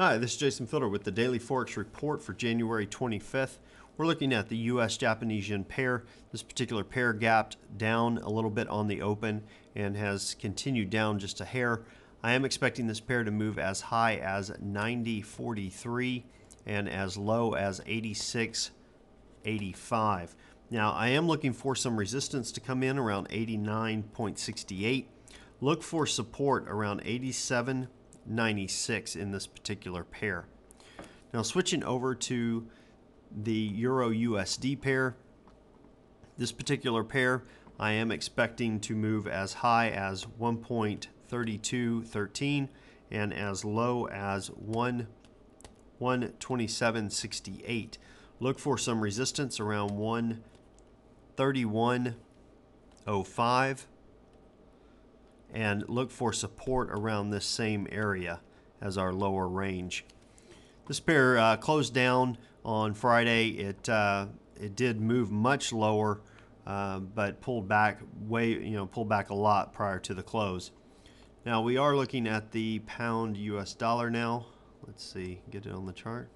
Hi, this is Jason Fielder with the Daily Forex Report for January 25th. We're looking at the US-Japanese yen pair. This particular pair gapped down a little bit on the open and has continued down just a hair. I am expecting this pair to move as high as 90.43 and as low as 86.85. Now, I am looking for some resistance to come in around 89.68. Look for support around 87.96 in this particular pair. Now switching over to the Euro USD pair, this particular pair I am expecting to move as high as 1.3213 and as low as 127.68. Look for some resistance around 131.05 and look for support around this same area as our lower range. This pair closed down on Friday. It did move much lower, but pulled back pulled back a lot prior to the close. Now we are looking at the pound US dollar now. Let's see, get it on the chart.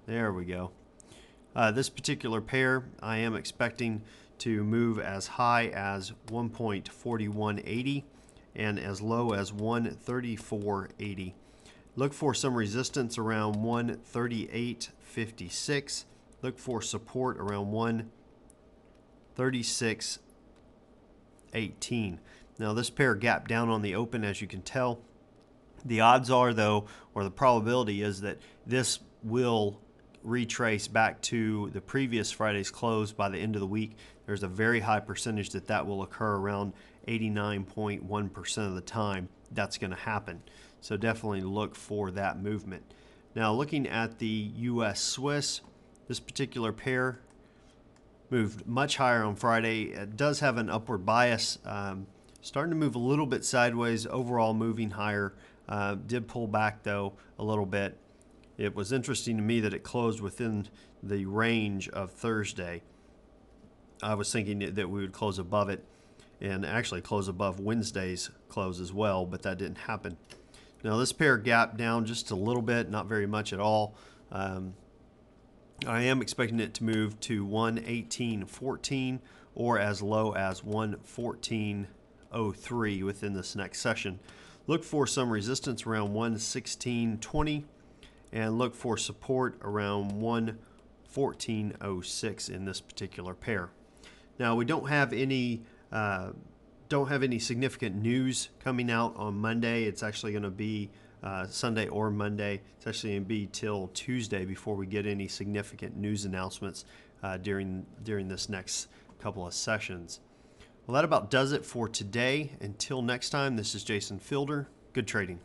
There we go. This particular pair I am expecting to move as high as 1.4180 and as low as 134.80. Look for some resistance around 138.56. Look for support around 136.18. Now this pair gapped down on the open, as you can tell. The odds are, though, or the probability is that this will retrace back to the previous Friday's close by the end of the week. There's a very high percentage that will occur, around 89.1% of the time that's going to happen. So definitely look for that movement. Now looking at the US Swiss, this particular pair moved much higher on Friday. It does have an upward bias, starting to move a little bit sideways, overall moving higher. Did pull back though a little bit. It was interesting to me that it closed within the range of Thursday. I was thinking that we would close above it and actually close above Wednesday's close as well, but that didn't happen. Now this pair gapped down just a little bit, not very much at all. I am expecting it to move to 118.14 or as low as 114.03 within this next session. Look for some resistance around 116.20 and look for support around 114.06 in this particular pair. Now we don't have any significant news coming out on Monday. It's actually going to be Sunday or Monday. It's actually going to be till Tuesday before we get any significant news announcements during this next couple of sessions. Well, that about does it for today. Until next time, this is Jason Fielder. Good trading.